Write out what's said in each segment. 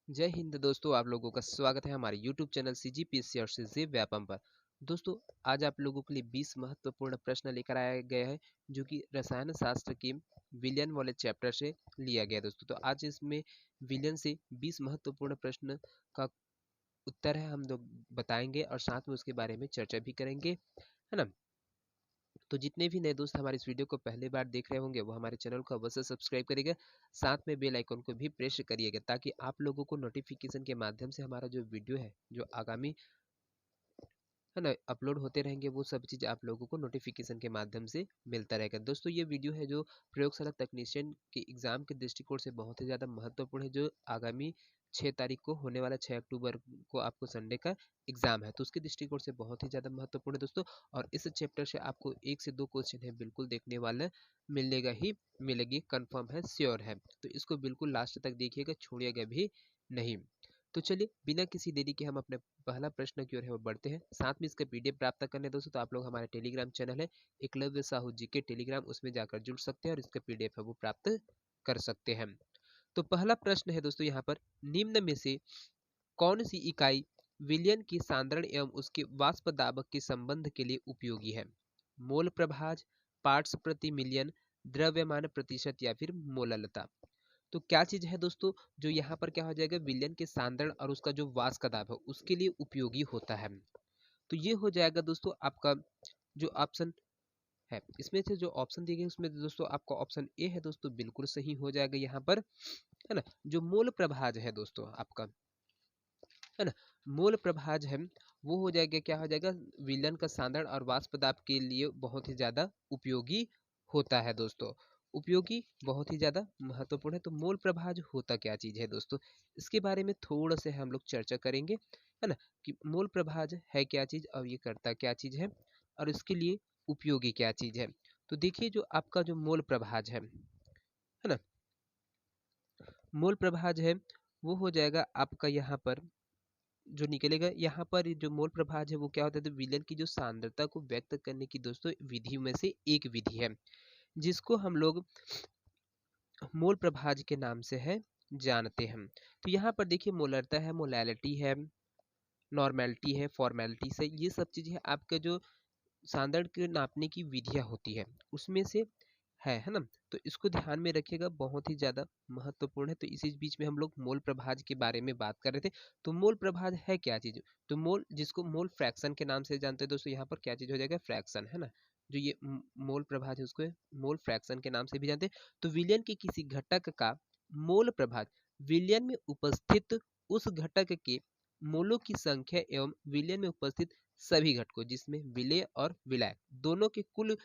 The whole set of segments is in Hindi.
जय हिंद दोस्तों, आप लोगों का स्वागत है हमारे YouTube चैनल CGPSC और CG व्यापम पर। दोस्तों, आज आप लोगों के लिए 20 महत्वपूर्ण प्रश्न लेकर आया गया है जो कि रसायन शास्त्र के विलयन वाले चैप्टर से लिया गया है दोस्तों। तो आज इसमें विलयन से 20 महत्वपूर्ण प्रश्न का उत्तर है हम लोग बताएंगे और साथ में उसके बारे में चर्चा भी करेंगे, है ना। तो जितने भी नए दोस्त हमारे इस वीडियो को पहली बार देख रहे होंगे वो हमारे चैनल को अवश्य सब्सक्राइब करिएगा, साथ में बेल आइकन को भी प्रेस करिएगा ताकि आप लोगों को नोटिफिकेशन के माध्यम से हमारा जो वीडियो है जो आगामी है ना अपलोड होते रहेंगे वो सब चीज़ आप लोगों को नोटिफिकेशन के माध्यम से मिलता रहेगा। दोस्तों, ये वीडियो है जो प्रयोगशाला तकनीशियन के एग्जाम के दृष्टिकोण से बहुत ही ज़्यादा महत्वपूर्ण है, जो आगामी 6 तारीख को होने वाला 6 अक्टूबर को आपको संडे का एग्जाम है, तो उसके दृष्टिकोण से बहुत ही ज़्यादा महत्वपूर्ण है दोस्तों। और इस चैप्टर से आपको 1 से 2 क्वेश्चन है बिल्कुल देखने वाला मिलेगा ही मिलेगी, कंफर्म है, श्योर है। तो इसको बिल्कुल लास्ट तक देखिएगा, छोड़िएगा भी नहीं। तो चलिए बिना किसी देरी के हम अपने पहला प्रश्न की ओर है वो बढ़ते हैं। साथ में इसका पीडीएफ प्राप्त करने दोस्तों तो आप लोग हमारे टेलीग्राम चैनल है एकलव्य साहू जी के टेलीग्राम, उसमें जाकर जुड़ सकते हैं और इसका पीडीएफ है वो प्राप्त कर सकते हैं। तो पहला प्रश्न है दोस्तों यहाँ पर, निम्न में से कौन सी इकाई विलयन की सांद्रण एवं उसके वाष्प दाबक के संबंध के लिए उपयोगी है? मोल प्रभाज, पार्ट्स प्रति मिलियन, द्रव्यमान प्रतिशत या फिर मोललता। तो क्या चीज है दोस्तों जो यहाँ पर क्या हो जाएगा, विलयन के सांद्रण और उसका जो वाष्प का दाब है उसके लिए उपयोगी होता है। तो ये हो जाएगा दोस्तों आपका जो ऑप्शन है, इसमें से जो ऑप्शन दिए गए उसमें दोस्तों आपका ऑप्शन ए है दोस्तों, बिल्कुल सही हो जाएगा यहाँ पर, है ना। जो मूल प्रभाज है दोस्तों आपका, है ना, मूल प्रभाज है वो हो जाएगा, क्या हो जाएगा, विलयन का सांद्रण और वाष्प दाब के लिए बहुत ही ज्यादा उपयोगी होता है दोस्तों, उपयोगी बहुत ही ज्यादा महत्वपूर्ण है। तो मूल प्रभाज होता क्या चीज है दोस्तों, इसके बारे में थोड़ा से हम लोग चर्चा करेंगे, है ना, कि मूल प्रभाज है क्या चीज और ये करता क्या चीज है और इसके लिए उपयोगी क्या चीज है। तो देखिए जो आपका जो मूल प्रभाज है ना, मूल प्रभाज है वो हो जाएगा आपका यहाँ पर जो निकलेगा, यहाँ पर जो मोल प्रभाज है वो क्या होता है, तो विलयन की जो सांद्रता को व्यक्त करने की दोस्तों विधि में से एक विधि है जिसको हम लोग मोल प्रभाज के नाम से है जानते हैं। तो यहाँ पर देखिए मोलरता है, मोलैलिटी है, नॉर्मेलिटी है, फॉर्मेलिटी से ये सब चीजें आपका जो सांद्रण के नापने की विधियां होती है उसमें से है ना। तो इसको ध्यान में रखिएगा, बहुत ही ज्यादा महत्वपूर्ण है। तो इसी बीच में हम लोग मोल प्रभाज के बारे में बात कर रहे थे। तो मोल प्रभाज है क्या चीज, तो मोल जिसको मोल फ्रैक्शन के नाम से जानते हैं दोस्तों, यहाँ पर क्या चीज हो जाएगा, फ्रैक्शन, है ना। जो ये मोल प्रभाज है उसको मोल फ्रैक्शन के नाम से भी जानते हैं। तो विलयन के किसी घटक का मोल प्रभाज विलयन में उपस्थित उस घटक के मोलों की संख्या एवं विलयन में उपस्थित सभी घटकों जिसमें विलेय और विलायक दोनों के कुल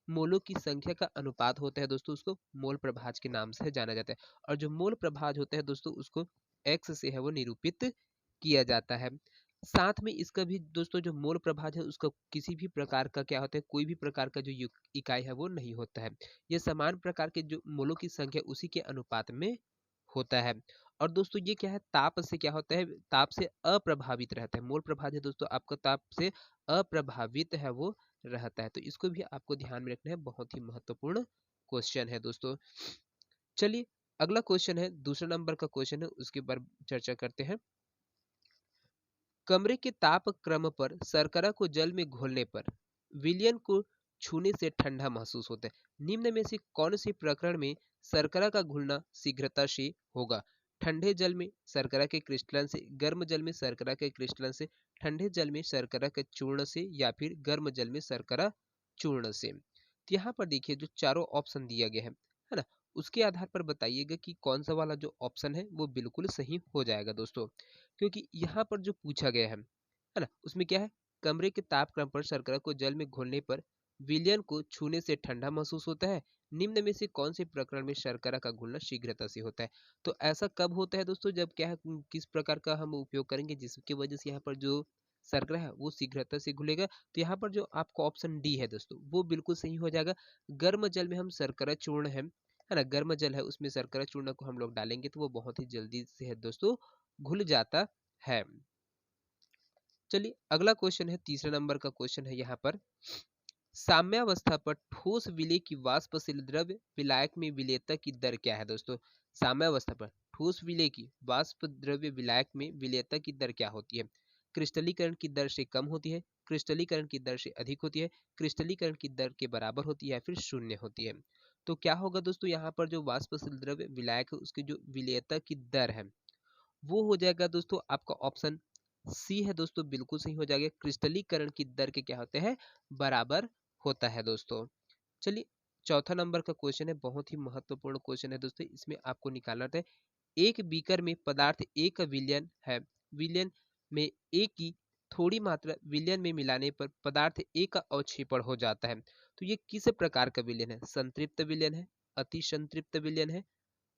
मोलों की संख्या का अनुपात होता है दोस्तों, उसको मोल प्रभाज के नाम से जाना जाता है। और जो मोल प्रभाज होता है दोस्तों उसको एक्स से है वो निरूपित किया जाता है। साथ में इसका भी दोस्तों जो मोल प्रभाज है उसका किसी भी प्रकार का क्या होता है, कोई भी प्रकार का जो इकाई है वो नहीं होता है, ये समान प्रकार के जो मोलों की संख्या उसी के अनुपात में होता है। और दोस्तों ये क्या है, ताप से क्या होता है, ताप से अप्रभावित रहता है। मोल प्रभाज है दोस्तों आपका ताप से अप्रभावित है वो रहता है। तो इसको भी आपको ध्यान में रखना है, बहुत ही महत्वपूर्ण क्वेश्चन है दोस्तों। चलिए अगला क्वेश्चन है, दूसरा नंबर का क्वेश्चन है, उसके ऊपर चर्चा करते हैं। कमरे के ताप क्रम पर शर्करा को जल में घोलने पर विलयन को छूने से ठंडा महसूस होता है। निम्न में से कौन से प्रकरण में शर्करा का घुलना शीघ्रता से होगा? ठंडे जल में शर्करा के क्रिस्टलन से, गर्म जल में शर्करा के क्रिस्टलन से, ठंडे जल में शर्करा के चूर्ण से या फिर गर्म जल में शर्करा चूर्ण से। तो यहाँ पर देखिए जो चारों ऑप्शन दिया गया है ना, उसके आधार पर बताइएगा कि कौन सा वाला जो ऑप्शन है वो बिल्कुल सही हो जाएगा दोस्तों। क्योंकि यहाँ पर जो पूछा गया है ना, उसमें क्या है, कमरे के तापक्रम पर शर्करा को जल में घोलने पर विलयन को छूने से ठंडा महसूस होता है। निम्न में से कौन से प्रकरण में शर्करा का घुलना शीघ्रता से होता है? तो ऐसा कब होता है दोस्तों, जब क्या है, किस प्रकार का हम उपयोग करेंगे जिसकी वजह से यहाँ पर जो शर्करा है वो शीघ्रता से घुलेगा। तो यहाँ पर जो आपका ऑप्शन डी है दोस्तों वो बिल्कुल सही हो जाएगा। गर्म जल में हम शर्करा चूर्ण है ना, गर्म जल है उसमें शर्करा चूर्ण को हम लोग डालेंगे तो वो बहुत ही जल्दी से है दोस्तों घुल जाता है। चलिए अगला क्वेश्चन है, तीसरे नंबर का क्वेश्चन है यहाँ पर, साम्यावस्था पर ठोस विलेय की वाष्पशील द्रव्य विलायक में विलेयता की दर क्या है दोस्तों? साम्यावस्था पर ठोस विलेय की वाष्प द्रव्य विलायक में विलेयता की दर क्या होती है? क्रिस्टलीकरण की दर से कम होती है, क्रिस्टलीकरण की दर से अधिक होती है, क्रिस्टलीकरण की दर के बराबर होती है या फिर शून्य होती है। तो क्या होगा दोस्तों, यहाँ पर जो वाष्पशील द्रव्य विलायक है उसकी जो विलेयता की दर है वो हो जाएगा दोस्तों आपका ऑप्शन सी है दोस्तों, बिल्कुल सही हो जाएगा। क्रिस्टलीकरण की दर के क्या होते हैं, बराबर होता है दोस्तों। चलिए चौथा नंबर का क्वेश्चन है, बहुत ही महत्वपूर्ण क्वेश्चन है दोस्तों, इसमें आपको निकालना है एक बीकर में पदार्थ ए का विलयन है, विलयन में ए की थोड़ी मात्रा विलयन में मिलाने पर पदार्थ ए का अवक्षेपण हो जाता है। तो ये किस प्रकार का विलयन है? संतृप्त विलयन है, अति संतृप्त विलयन है,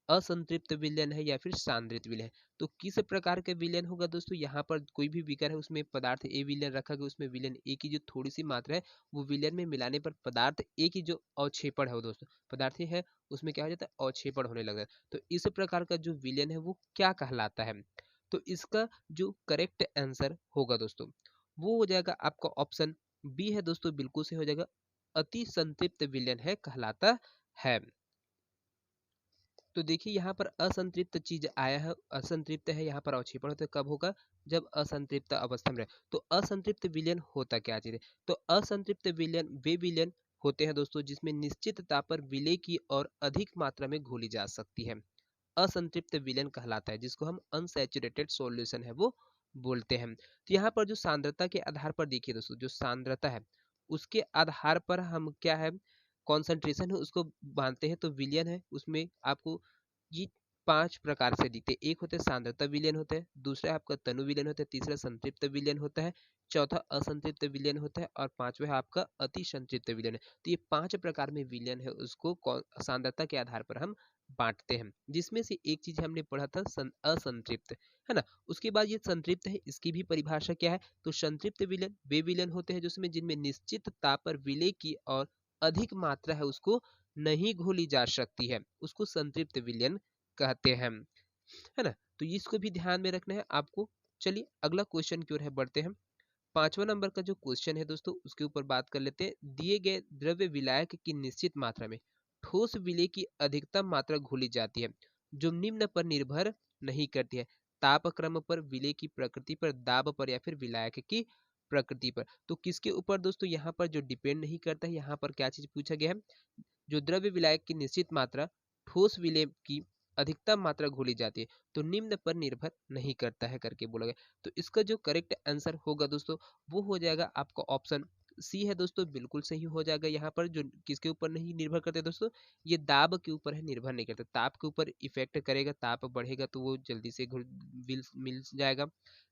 असंतृप्त विलयन है या फिर सांद्रित विलयन है। तो किस प्रकार के विलयन होगा दोस्तों, यहाँ पर कोई भी बीकर है उसमें पदार्थ ए विलयन रखा गया, उसमें विलयन ए की जो थोड़ी सी मात्रा है वो विलयन में मिलाने पर पदार्थ ए की जो अवक्षेपण है वो दोस्तों, पदार्थ ए है उसमें क्या हो जाता है, अवक्षेपण होने लगता है। तो इस प्रकार का जो विलयन है वो क्या कहलाता है? तो इसका जो करेक्ट आंसर होगा दोस्तों वो हो जाएगा आपका ऑप्शन बी है दोस्तों, बिल्कुल से हो जाएगा, अति संतृप्त विलयन है कहलाता है। तो देखिए यहाँ पर असंतृप्त चीज आया है, असंतृप्त है, यहाँ पर अवक्षेपण होता है कब होगा, जब असंतृप्त अवस्था में रहे। तो असंतृप्त विलयन होता क्या चीज है? तो असंतृप्त विलयन वे विलयन होते हैं दोस्तों जिसमें निश्चित ताप पर विलेय की और अधिक मात्रा में घोली जा सकती है, असंतृप्त विलयन कहलाता है, जिसको हम अनसैचुरेटेड सॉल्यूशन है वो बोलते हैं। तो यहाँ पर जो सांद्रता के आधार पर देखिए दोस्तों, जो सांद्रता है उसके आधार पर हम क्या है, कॉन्सेंट्रेशन है उसको मानते हैं। तो विलयन है उसमें आपको ये 5 प्रकार से दिखते हैं। एक होते हैं सांद्रता विलयन होता है, दूसरा आपका तनु विलयन होता है, तीसरा संतृप्त विलयन होता है, चौथा असंतृप्त विलयन होता है और पांचवा है आपका अति संतृप्त विलयन है। तो ये 5 प्रकार में विलयन है उसको सांद्रता के आधार पर हम बांटते हैं, जिसमें से एक चीज हमने पढ़ा था असंतृप्त, है ना। उसके बाद ये संतृप्त है, इसकी भी परिभाषा क्या है? तो संतृप्त विलयन वे विलयन होते हैं जिसमें जिनमें निश्चित ताप पर विलेय की और अधिक मात्रा है उसको नहीं घोली जा सकती है, उसको संतृप्त विलयन कहते हैं, है ना। तो इसको भी ध्यान में रखना है आपको। चलिए अगला क्वेश्चन की ओर है बढ़ते हैं। पांचवा नंबर का जो क्वेश्चन है दोस्तों उसके ऊपर बात कर लेते हैं। दिए गए द्रव्य विलायक की निश्चित मात्रा में ठोस विलेय की अधिकतम मात्रा घोली जाती है जो निम्न पर निर्भर नहीं करती है, तापक्रम पर, विलेय की प्रकृति पर, दाब पर या फिर विलायक की प्रकृति पर। तो किसके ऊपर दोस्तों, यहाँ पर जो डिपेंड नहीं करता है, यहाँ पर क्या चीज पूछा गया है, जो द्रव्य विलायक की निश्चित मात्रा ठोस विलेय की अधिकतम मात्रा घोली जाती है तो निम्न पर निर्भर नहीं करता है करके बोला गया। तो इसका जो करेक्ट आंसर होगा दोस्तों वो हो जाएगा आपका ऑप्शन सी है दोस्तों, बिल्कुल सही हो जाएगा। यहाँ पर जो किसके ऊपर नहीं निर्भर करते दोस्तों, ये दाब के ऊपर है, निर्भर नहीं करते। ताप के ऊपर इफेक्ट करेगा, ताप बढ़ेगा तो वो जल्दी से मिल जाएगा,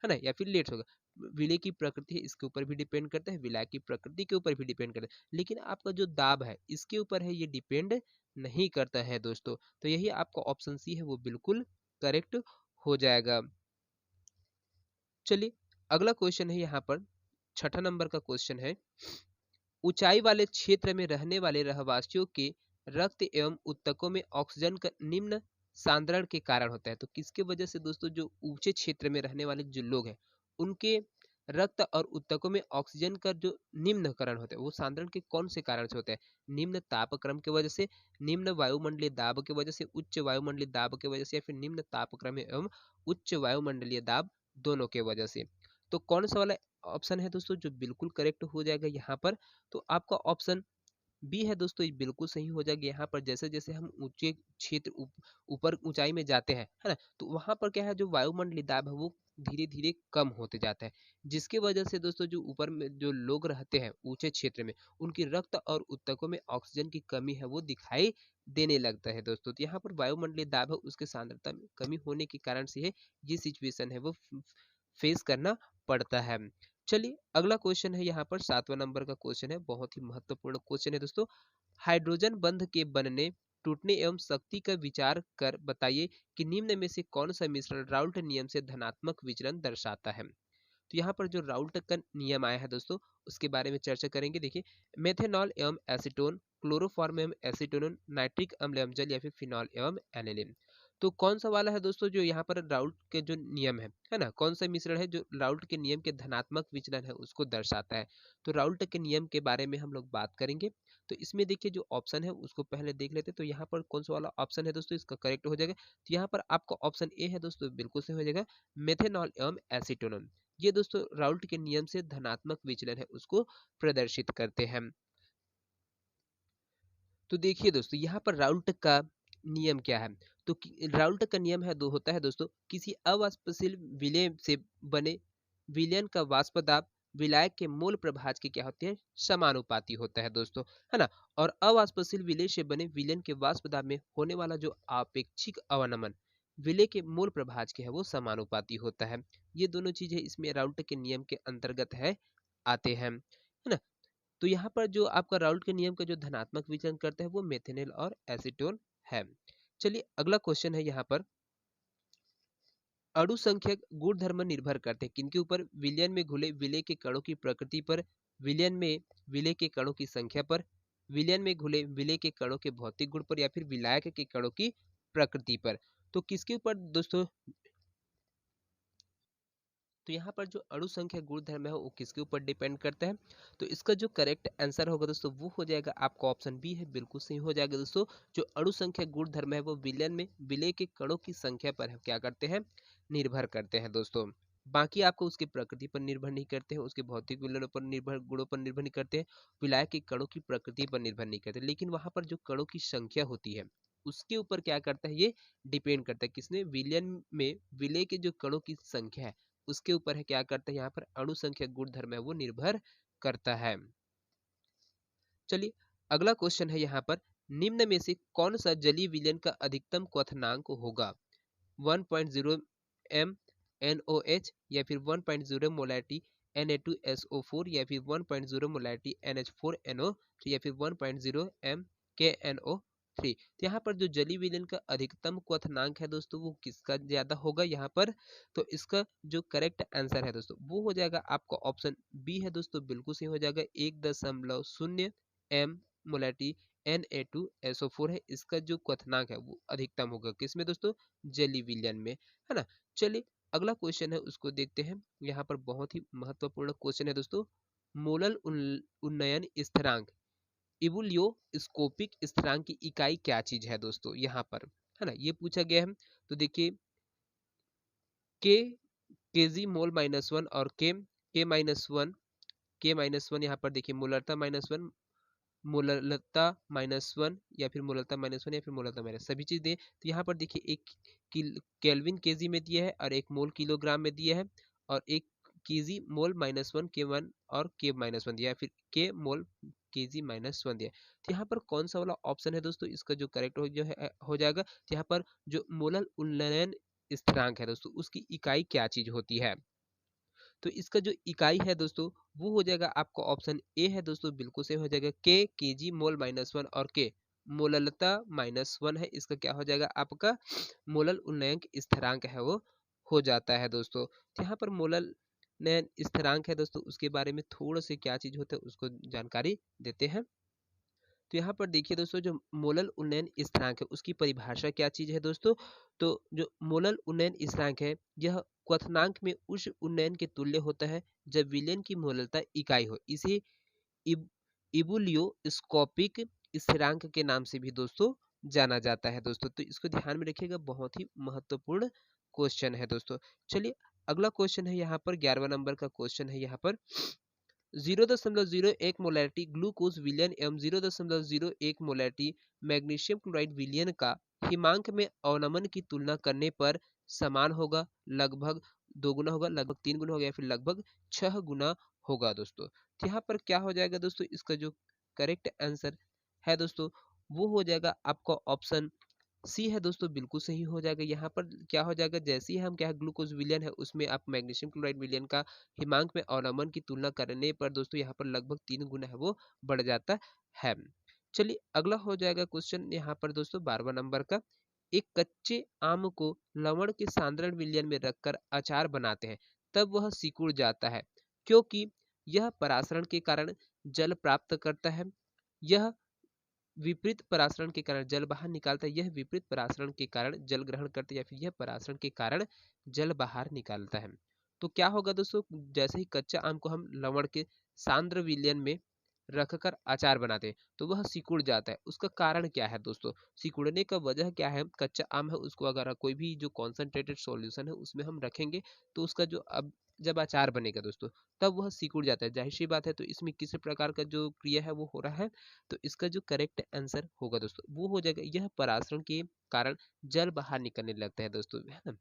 है ना, या फिर लेट होगा। विलय की प्रकृति है इसके ऊपर भी डिपेंड करता है, विलायक की प्रकृति के ऊपर भी डिपेंड करता है, लेकिन आपका जो दाब है इसके ऊपर है, ये डिपेंड नहीं करता है दोस्तों। तो यही आपका ऑप्शन सी है वो बिल्कुल करेक्ट हो जाएगा। चलिए अगला क्वेश्चन है यहाँ पर, छठा नंबर का क्वेश्चन है। ऊंचाई वाले क्षेत्र में रहने वाले रहवासियों के रक्त एवं ऊतकों में ऑक्सीजन का निम्न सांद्रण के कारण होता है। तो किसके वजह से दोस्तों, जो ऊंचे क्षेत्र में रहने वाले जो लोग हैं उनके रक्त और ऊतकों में ऑक्सीजन का जो निम्नकरण होता है वो सांद्रण के कौन से कारण से होता है? निम्न तापक्रम की वजह से, निम्न वायुमंडलीय दाब की वजह से, उच्च वायुमंडलीय दाब की वजह से या फिर निम्न तापक्रम एवं उच्च वायुमंडलीय दाब दोनों के वजह से। तो कौन सा वाला ऑप्शन है दोस्तों जो बिल्कुल करेक्ट हो जाएगा यहाँ पर? तो आपका ऑप्शन बी है दोस्तों, ये बिल्कुल सही हो जाएगा। यहाँ पर जैसे जैसे हम ऊंचे क्षेत्र ऊपर ऊंचाई में जाते हैं, है ना, तो वहां पर क्या है, जो वायुमंडलीय दाब है वो धीरे धीरे कम होते जाता है, जिसकी वजह से दोस्तों जो ऊपर में जो लोग रहते हैं ऊंचे क्षेत्र में उनकी रक्त और ऊतकों में ऑक्सीजन की कमी है वो दिखाई देने लगता है दोस्तों। तो यहाँ पर वायुमंडलीय दाब है उसके सांद्रता में कमी होने के कारण से है ये सिचुएशन है वो फेस करना पड़ता है। चलिए अगला क्वेश्चन है यहाँ पर, सातवां नंबर का क्वेश्चन है, बहुत ही महत्वपूर्ण क्वेश्चन है दोस्तों। हाइड्रोजन बंध के बनने, टूटने एवं शक्ति का विचार कर बताइए कि निम्न में से कौन सा मिश्रण राउल्ट नियम से धनात्मक विचलन दर्शाता है। तो यहाँ पर जो राउल्ट का नियम आया है दोस्तों उसके बारे में चर्चा करेंगे। देखिए, मेथेनॉल एवं एसीटोन, क्लोरोफॉर्म एवं एसीटोन, नाइट्रिक अम्ल एवं जल या फिर फिनॉल एवं एनिलीन। तो कौन सा वाला है दोस्तों जो यहाँ पर राउल्ट के जो नियम है ना, कौन सा मिश्रण है जो राउल्ट के नियम के धनात्मक विचलन है उसको दर्शाता है। तो राउल्ट के नियम के बारे में हम लोग बात करेंगे। तो इसमें देखिए जो ऑप्शन है उसको पहले देख लेते हैं। तो यहाँ पर कौन सा वाला ऑप्शन है दोस्तों इसका करेक्ट हो जाएगा। तो यहाँ पर आपका ऑप्शन ए है दोस्तों, बिल्कुल से हो जाएगा, मेथेनॉल एवं एसीटोन। ये दोस्तों राउल्ट के नियम से धनात्मक विचलन है उसको प्रदर्शित करते हैं। तो देखिए दोस्तों यहाँ पर राउल्ट का नियम क्या है। तो राउल्ट का नियम है दो होता है दोस्तों, किसी अवाष्पशील विलय से बने विलयन का वाष्प दाब विलायक के मूल प्रभाज के क्या होते हैं, समानुपाती होता है दोस्तों, है ना। और अवाष्पशील विलय से बने विलयन के वाष्प दाब में होने वाला जो आपेक्षिक अवनमन विलय के मूल प्रभाज के है वो समानुपाती होता है। ये दोनों चीजें इसमें राउल्ट के नियम के अंतर्गत है आते हैं, है ना। तो यहाँ पर जो आपका राउल्ट के नियम का जो धनात्मक विचलन करता है वो मेथेनॉल और एसीटोन है। चलिए अगला क्वेश्चन है यहाँ पर, अणु संख्यक गुणधर्म निर्भर करते हैं किनके ऊपर, विलयन में घुले विलेय के कणों की प्रकृति पर, विलयन में विलेय के कणों की संख्या पर, विलयन में घुले विलेय के कणों के भौतिक गुण पर, या फिर विलायक के कणों की प्रकृति पर। तो किसके ऊपर दोस्तों, तो यहाँ पर जो अणु संख्या गुणधर्म है वो किसके ऊपर डिपेंड करता है। तो इसका जो करेक्ट आंसर होगा दोस्तों वो हो जाएगा आपका ऑप्शन बी है, बिल्कुल सही हो जाएगा दोस्तों। जो अणु संख्या गुणधर्म है वो विलयन में विलेय के कणों की संख्या पर क्या करते हैं, निर्भर करते हैं दोस्तों। बाकी आपको उसकी प्रकृति पर निर्भर नहीं करते हैं, उसके भौतिक विलयनों पर निर्भर, गुणों पर निर्भर नहीं करते हैं, विलायक के कणों की प्रकृति पर निर्भर नहीं करते, लेकिन वहां पर जो कणों की संख्या होती है उसके ऊपर क्या करता है, ये डिपेंड करता है किसने, विलयन में विलेय के जो कणों की संख्या है उसके ऊपर है क्या करता है, यहाँ पर अणु संख्या गुणधर्म है वो निर्भर करता है। चलिए अगला क्वेश्चन है यहाँ पर, निम्न में से कौन सा जलीय विलयन का अधिकतम क्वथनांक होगा, 1.0 m NOH, या फिर 1.0 मोलैरिटी Na2SO4, या फिर 1.0 मोलैरिटी NH4NO3, या फिर 1.0 m KNO3। तो यहाँ पर जो जलीय विलयन का अधिकतम क्वथनांक है दोस्तों वो किसका ज्यादा होगा यहाँ पर। तो इसका जो करेक्ट आंसर है दोस्तों वो हो जाएगा आपका ऑप्शन बी है दोस्तों, बिल्कुल सही हो जाएगा, 1.0 m मोलैरिटी Na2SO4 है, इसका जो क्वथनांक है वो अधिकतम होगा किसमें दोस्तों, जलीय विलयन में, है ना। चलिए अगला क्वेश्चन है उसको देखते हैं। यहाँ पर बहुत ही महत्वपूर्ण क्वेश्चन है दोस्तों, मोलल उन्नयन स्थिरांक इबुलियोस्कोपिक स्थिरांक की इकाई क्या चीज है दोस्तों, यहाँ पर, है ना, ये पूछा गया है। तो देखिए के केजी मोल -1 और के -1 यहाँ पर देखिए मोलरता -1, मोललता -1, या फिर मोललता -1, या फिर मोललता माइनस, सभी चीज दे। तो यहाँ पर देखिए एक केल्विन केजी में दिया है और एक मोल किलोग्राम में दिया है, और एक केजी मोल -1 के1 और के-1 दिया है, फिर के मोल केजी -1 दिया है। तो यहाँ पर कौन सा वाला ऑप्शन है दोस्तों, इसका जो करेक्ट हो जो है हो जाएगा। तो यहाँ पर जो मोलल उन्नयन स्थिरांक है दोस्तों उसकी इकाई क्या चीज होती है। तो इसका जो इकाई है दोस्तों वो हो जाएगा आपका ऑप्शन ए है दोस्तों, बिल्कुल से हो जाएगा, के केजी मोल -1 और के मोललता -1 है, इसका क्या हो जाएगा आपका मोलल उन्नयन स्थिरांक है वो हो जाता है दोस्तों। तो यहाँ पर मोलल उन्नयन स्थिरांक है दोस्तों उसके बारे में थोड़ा से क्या चीज होता है उसको जानकारी देते हैं। तो यहाँ पर देखिए दोस्तों जो मोलल उन्नयन स्थिरांक है उसकी परिभाषा क्या चीज है दोस्तों। तो जो मोलल उन्नयन स्थिरांक है यह क्वथनांक में उस उन्नयन के तुल्य होता है जब विलयन की मोललता इकाई हो, इसे इब, इबुलियोस्कोपिक स्थिरांक के नाम से भी दोस्तों जाना जाता है दोस्तों। तो इसको ध्यान में रखिएगा, बहुत ही महत्वपूर्ण क्वेश्चन है दोस्तों। चलिए अगला क्वेश्चन है यहाँ पर 11वां नंबर का क्वेश्चन है यहाँ पर, 0.01 मोलैरिटी ग्लूकोज विलयन एवं 0.01 मोलैरिटी मैग्नीशियम क्लोराइड विलयन का हिमांक में अवनमन की तुलना करने पर समान होगा, लगभग 2 गुना होगा, लगभग 3 गुना होगा, या फिर लगभग 6 गुना होगा दोस्तों। तो यहाँ पर क्या हो जाएगा दोस्तों, इसका जो करेक्ट आंसर है दोस्तों वो हो जाएगा आपका ऑप्शन सी है दोस्तों, बिल्कुल सही हो जाएगा। यहाँ पर क्या हो जाएगा, जैसे ही हम क्या है ग्लूकोज विलयन है उसमें आप मैग्नीशियम क्लोराइड विलयन का हिमांक में अवनमन की तुलना करने पर दोस्तों यहाँ पर लगभग 3 गुना है वो बढ़ जाता है। चलिए अगला हो जाएगा क्वेश्चन यहाँ पर दोस्तों 12वां नंबर का, एक कच्चे आम को लवण के सांद्रण विलयन में रखकर अचार बनाते हैं तब वह सिकुड़ जाता है क्योंकि यह परासरण के कारण जल प्राप्त करता है। यह विपरीत परासरण के कारण जल बाहर निकालता है, यह विपरीत परासरण के कारण जल ग्रहण करता है, या फिर यह परासरण के कारण जल बाहर निकालता है। तो क्या होगा दोस्तों, जैसे ही कच्चा आम को हम लवण के सांद्र विलयन में रखकर अचार बनाते हैं तो वह सिकुड़ जाता है। उसका कारण क्या है दोस्तों? सिकुड़ने का वजह क्या है? कच्चा आम है उसको अगर कोई भी जो कॉन्सेंट्रेटेड सॉल्यूशन है उसमें हम रखेंगे तो उसका जो अब जब अचार बनेगा दोस्तों तब वह सिकुड़ जाता है, जाहिर सी बात है। तो इसमें किसी प्रकार का जो क्रिया है वो हो रहा है। तो इसका जो करेक्ट आंसर होगा दोस्तों वो हो जाएगा, यह परासरण के कारण जल बाहर निकलने लगता है दोस्तों, है ना।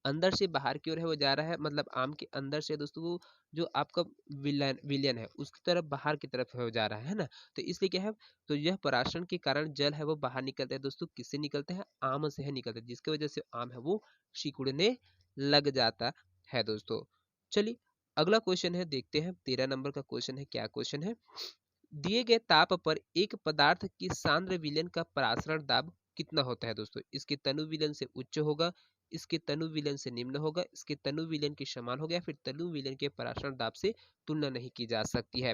अंदर से बाहर की ओर है वो जा रहा है, मतलब आम के अंदर से दोस्तों वो जो आपका विलयन विलयन है उसकी तरफ बाहर की तरफ है वो जा रहा है ना। तो इसलिए क्या है, तो यह पराशरण के कारण जल है वो बाहर निकलता है दोस्तों। किससे निकलता है? आम से है निकलता है, जिसकी वजह से आम है वो सिकुड़ने लग जाता है दोस्तों। चलिए अगला क्वेश्चन है, देखते हैं 13 नंबर का क्वेश्चन है। क्या क्वेश्चन है? दिए गए ताप पर एक पदार्थ की सांद्र विलयन का परासरण दाब कितना होता है दोस्तों? इसके तनु विलयन से उच्च होगा, इसके तनु विलयन से निम्न होगा, इसके तनु विलयन के समान होगा, या फिर तनु विलयन के परासरण दाब से तुलना नहीं की जा सकती है।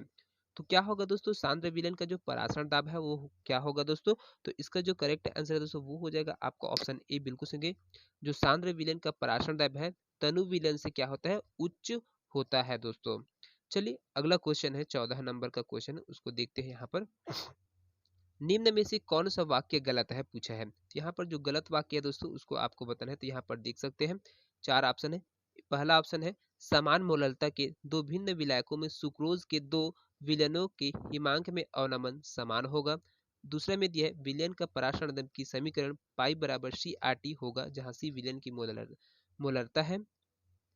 तो क्या होगा दोस्तों, सांद्र विलयन का जो परासरण दाब है वो क्या होगा दोस्तों? तो इसका जो करेक्ट आंसर है दोस्तों वो हो जाएगा आपका ऑप्शन ए, बिल्कुल सही। जो सांद्र विलयन का परासरण दाब है तनु विलयन से क्या होता है? उच्च होता है दोस्तों। चलिए अगला क्वेश्चन है, 14 नंबर का क्वेश्चन है, उसको देखते हैं यहाँ पर। निम्न में से कौन सा वाक्य गलत है पूछा है। तो यहाँ पर जो गलत वाक्य है दोस्तों उसको आपको बताना है। तो यहाँ पर देख सकते हैं 4 ऑप्शन है। पहला ऑप्शन है समान मोललता के दो भिन्न विलायकों में सुक्रोज के दो विलयनों के हिमांक में अवनमन समान होगा। दूसरा में दिया है विलयन का पराशरण दर की समीकरण पाई बराबर सी आर टी होगा, जहाँ सी विलयन की मोलरता है।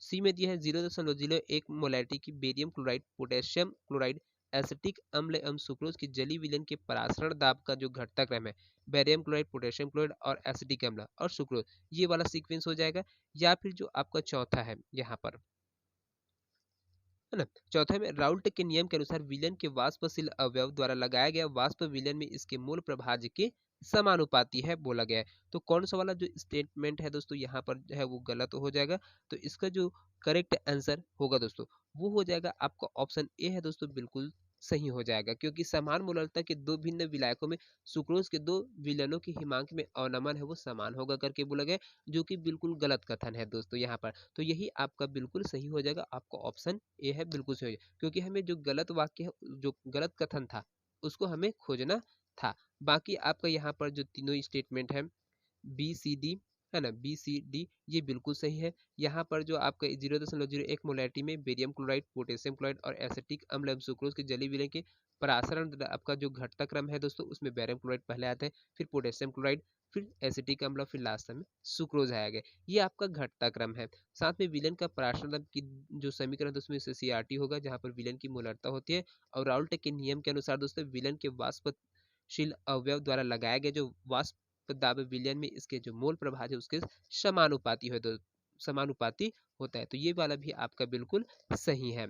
सी में दिया है 0.01 मोलैरिटी की barium chloride potassium chloride acetic अम्ल एवं सुक्रोज की जली विलयन के परासरण दाब का जो घटता क्रम है बेरियम क्लोराइड पोटेशियम क्लोराइड और एसिटिक अम्ल और सुक्रोज, ये वाला सीक्वेंस हो जाएगा। या फिर जो आपका चौथा है यहाँ पर, है ना, चौथे में राउल्ट के नियम के अनुसार विलयन के वाष्पशील अवयव द्वारा लगाया गया वाष्प विलयन में इसके मूल प्रभाज्य के समानुपाती है बोला गया है। तो कौन सा वाला जो स्टेटमेंट है दोस्तों यहाँ पर है वो गलत हो जाएगा। तो इसका जो करेक्ट आंसर होगा दोस्तों वो हो जाएगा आपका ऑप्शन ए है दोस्तों, बिल्कुल सही हो जाएगा। क्योंकि समान मोलरता के दो भिन्न विलायकों में सुक्रोज के दो विलयनों के हिमांक में अवनमन है वो समान होगा करके बोला गया, जो कि बिल्कुल गलत कथन है दोस्तों यहाँ पर। तो यही आपका बिल्कुल सही हो जाएगा, आपका ऑप्शन ए है बिल्कुल सही हो जाएगा। क्योंकि हमें जो गलत वाक्य है, जो गलत कथन था उसको हमें खोजना था। बाकी आपका यहाँ पर जो तीनों स्टेटमेंट है बी सी डी, है ना, बी सी डी ये बिल्कुल सही है। यहाँ पर जो आपका 0.01 मोलैरिटी में बेरियम क्लोराइड पोटेशियम क्लोराइड और एसिटिक अम्ल एवं सुक्रोज के जली विलयन के परासरण आपका जो घटता क्रम है दोस्तों उसमें बेरियम क्लोराइड पहले आता है, फिर पोटेशियम क्लोराइड, फिर एसिटिक अम्ल, फिर लास्ट में सुक्रोज आया गया। ये आपका घटता क्रम है। साथ में विलयन का परासरण की जो समीकरण है उसमें से CRT होगा, जहाँ पर विलयन की मोलरता होती है। और राउल्ट के नियम के अनुसार दोस्तों विलयन के वाष्पशील अवयव द्वारा लगाया गया जो वाष्प दाब विलयन में इसके जो मोल प्रभाव है उसके समानुपाती हो, तो समानुपाती होता है। तो ये वाला भी आपका बिल्कुल सही है।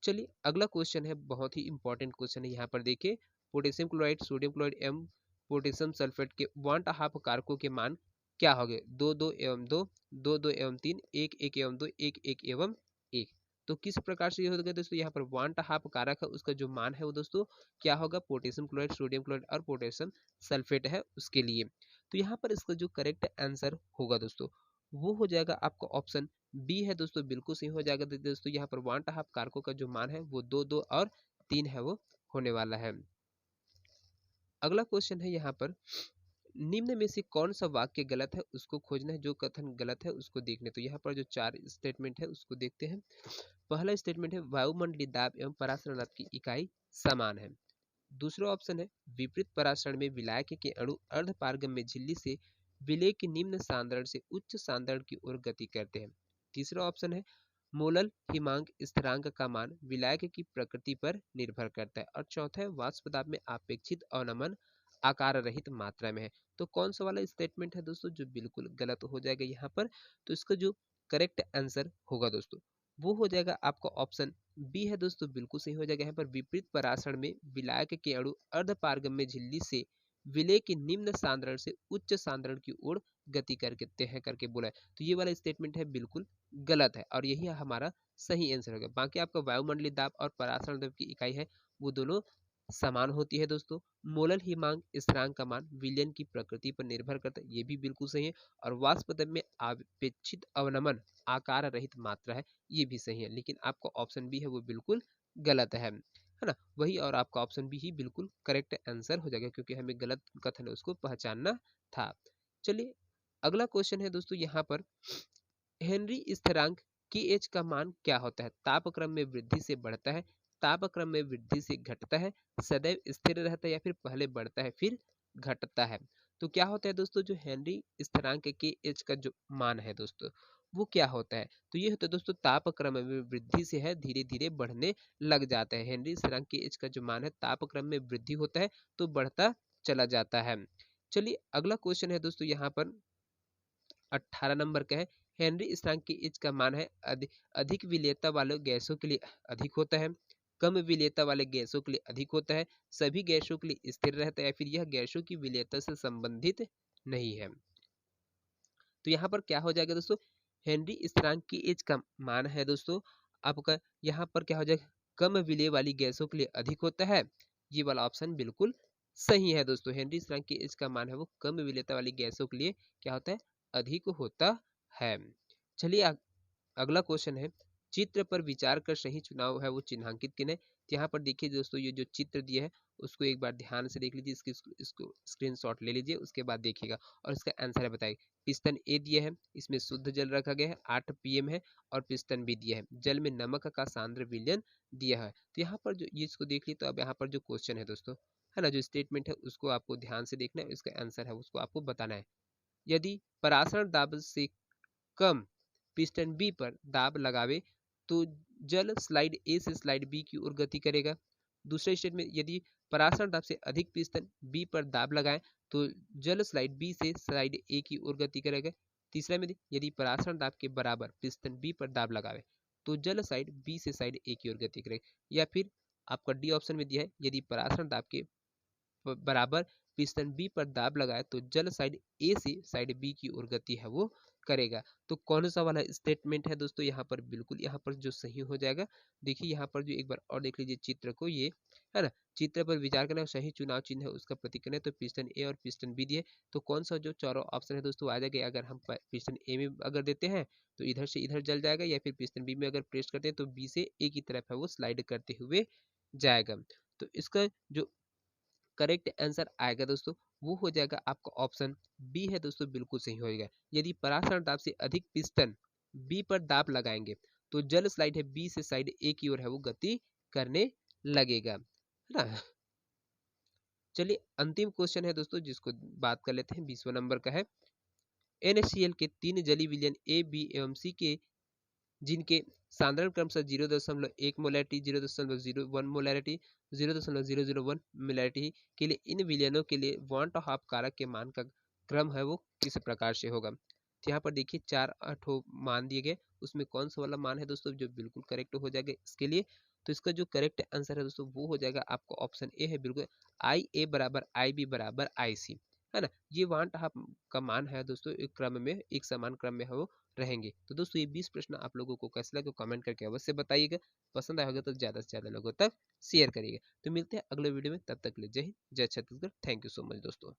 चलिए अगला क्वेश्चन है, बहुत ही इंपॉर्टेंट क्वेश्चन है। यहाँ पर देखिए पोटेशियम क्लोराइड सोडियम क्लोराइड एवं पोटेशियम सल्फेट के 1.5 कारकों के मान क्या हो गए? 2 2 एवं 2, 2 2 एवं 3, 1 1 एवं 2, 1 1 एवं 1। तो किस प्रकार से ये होगा दोस्तों? यहाँ पर 1.5 कारक है उसका जो मान है वो दोस्तों क्या होगा? पोटेशियम क्लोराइड सोडियम क्लोराइड और पोटेशियम सल्फेट है उसके लिए। तो यहाँ पर इसका जो करेक्ट आंसर होगा दोस्तों वो हो जाएगा आपका ऑप्शन बी है दोस्तों, बिल्कुल सही हो जाएगा दोस्तों। यहाँ पर 1.5 कारकों का जो मान है वो 2 2 और 3 है वो होने वाला है। अगला क्वेश्चन है यहाँ पर, निम्न में से कौन सा वाक्य गलत है उसको खोजना है, जो कथन गलत है उसको देखने। तो यहाँ पर जो 4 स्टेटमेंट है उसको देखते हैं। पहला स्टेटमेंट है वायुमंडलीय दाब एवं परासरण दाब की इकाई समान है। दूसरा ऑप्शन है विपरीत परासरण में विलायक के अणु अर्ध पारगम्य झिल्ली से विलेय के निम्न सांद्रण से उच्च सांद्रण की ओर गति करते हैं। तीसरा ऑप्शन है मोलल हिमांक स्थिरांक का मान विलायक की प्रकृति पर निर्भर करता है। और चौथा है वाष्प दाब में अपेक्षित अवनमन आकार रहित मात्रा में है। तो कौन सा वाला स्टेटमेंट है दोस्तों जो बिल्कुल गलत हो जाएगा यहाँ पर? तो इसका जो करेक्ट आंसर होगा दोस्तों वो हो जाएगा आपका ऑप्शन बी है दोस्तों, बिल्कुल सही हो जाएगा। यहाँ पर विपरीत परासरण में विलायक के अणु अर्ध पारगम्य झिल्ली से विलेय के निम्न सांद्रण से उच्च सांद्रण की ओर गति करते हैं करके बोला है। तो ये वाला स्टेटमेंट है बिल्कुल गलत है और यही हमारा सही आंसर होगा। बाकी आपका वायुमंडलीय दाब और परासरण दाब की इकाई है वो दोनों समान होती है दोस्तों। मोलर हिमांक स्थिरांक का मान विलयन की प्रकृति पर निर्भर करता है, ये भी बिल्कुल सही है। और वाष्प पदार्थ में अपेक्षित अवनमन आकार रहित मात्रा है, ये भी सही है। लेकिन आपका ऑप्शन बी है वो बिल्कुल गलत है ना। वही और आपका ऑप्शन बी ही बिल्कुल करेक्ट आंसर हो जाएगा, क्योंकि हमें गलत कथन है उसको पहचानना था। चलिए अगला क्वेश्चन है दोस्तों यहाँ पर, हेनरी स्थिरांक की एच का मान क्या होता है? तापक्रम में वृद्धि से बढ़ता है, तापक्रम में वृद्धि से घटता है, सदैव स्थिर रहता है, या फिर पहले बढ़ता है फिर घटता है? तो क्या होता है दोस्तों, जो हेनरी स्थिरांक के एच का जो मान है दोस्तों, वो क्या होता है? तो ये होता है दोस्तों, तापक्रम में वृद्धि से है धीरे धीरे बढ़ने लग जाता है। हेनरी स्थिरांक के एच का जो मान है, तापक्रम में वृद्धि होता है तो बढ़ता चला जाता है। चलिए अगला क्वेश्चन है दोस्तों यहाँ पर 18 नंबर का है, हेनरी स्थिरांक की एच का मान है अधिक विलेयता वाले गैसों के लिए अधिक होता है, कम विलेयता वाले गैसों के लिए अधिक होता है, सभी गैसों के लिए स्थिर रहता है, या फिर यह गैसों की विलेयता से संबंधित नहीं है? तो यहाँ पर क्या हो जाएगा दोस्तों, हेनरी स्थिरांक की एच का मान है दोस्तों आपका, यहाँ पर क्या हो जाएगा, कम विलेय वाली गैसों के लिए अधिक होता है। ये वाला ऑप्शन बिल्कुल सही है दोस्तों। हेनरी स्थिरांक की एच का मान है वो कम विलेयता वाली गैसों के लिए क्या होता है, अधिक होता है। चलिए अगला क्वेश्चन है, चित्र पर विचार कर सही चुनाव है वो चिन्हांकित किन है? तो यहाँ पर देखिए दोस्तों, ये जो चित्र दिया है उसको एक बार ध्यान से देख लीजिए, इसको स्क्रीनशॉट ले लीजिए, उसके बाद देखिएगा और इसका आंसर है बताइए। पिस्टन ए दिया है, इसमें शुद्ध जल रखा गया है, 8 पीएम है, और पिस्टन बी दिया है, जल में नमक का सांद्र विलयन दिया है। तो यहाँ पर जो ये इसको देख ली, तो अब यहाँ पर जो क्वेश्चन है दोस्तों, है ना, जो स्टेटमेंट है उसको आपको ध्यान से देखना है, इसका आंसर है उसको आपको बताना है। यदि परासरण दाब से कम पिस्टन बी पर दाब लगावे तो जल स्लाइड ए से स्लाइड बी की ओर गति करेगा। दूसरे स्टेटमेंट, यदि परासरण दाब से अधिक पिस्टन बी पर दाब लगाएं तो जल स्लाइड बी से स्लाइड ए की ओर गति करेगा। तीसरा में यदि परासरण दाब के बराबर पिस्टन बी पर दाब लगावे तो जल साइड बी से साइड ए की ओर गति करेगा। या फिर आपका डी ऑप्शन में दिया है, यदि परासरण दाब के बराबर पिस्टन बी पर दाब लगाए तो जल साइड ए से साइड बी की ओर गति है वो करेगा। तो कौन सा वाला स्टेटमेंट है दोस्तों, यहाँ पर बिल्कुल यहाँ पर जो सही हो जाएगा, देखिए यहाँ पर जो एक बार और देख लीजिए चित्र को, ये है ना, चित्र पर विचार करना, सही चुनाव चिन्ह है उसका प्रतीक करना है, तो पिस्टन ए और पिस्टन बी दिए, तो कौन सा जो चारों ऑप्शन है दोस्तों आ जाएगा। अगर हम पिस्टन ए में अगर देते हैं तो इधर से इधर जल जाएगा, या फिर पिस्टन बी में अगर प्रेस करते हैं तो बी से ए की तरफ है वो स्लाइड करते हुए जाएगा। तो इसका जो करेक्ट आंसर आएगा दोस्तों, वो हो जाएगा आपका ऑप्शन बी है दोस्तों, बिल्कुल सही होएगा। यदि परासरण दाब से अधिक पिस्टन बी पर दाब लगाएंगे तो जल स्लाइड है बी से साइड ए की ओर है वो गति करने लगेगा, है ना। चलिए अंतिम क्वेश्चन है दोस्तों, जिसको बात कर लेते हैं, 20वां नंबर का है, NaCl के 3 जलीय विलयन ए बी एवं सी के जिनके सांद्रण क्रमशः 0.1 मोलैरिटी, 0.01 मोलैरिटी, 0.001 मोलैरिटी के लिए, इन विलयनों के लिए वांट ऑफ कारक के मान का क्रम है वो किस प्रकार से होगा? तो यहाँ पर देखिए 4 8 मान दिए गए, उसमें कौन सा वाला मान है दोस्तों जो बिल्कुल करेक्ट हो जाएगा इसके लिए? तो इसका जो करेक्ट आंसर है दोस्तों वो हो जाएगा आपका ऑप्शन ए है, बिल्कुल आई ए बराबर आई बी बराबर आई सी, है ना। ये वांट हाफ का मान है दोस्तों, एक क्रम में, एक समान क्रम में है वो रहेंगे। तो दोस्तों ये 20 प्रश्न आप लोगों को कैसे लगे कमेंट करके अवश्य बताइएगा। पसंद आया होगा तो ज़्यादा से ज़्यादा लोगों तक शेयर करिएगा। तो मिलते हैं अगले वीडियो में, तब तक के लिए जय हिंद, जय Chhattisgarh. Thank you so much दोस्तों।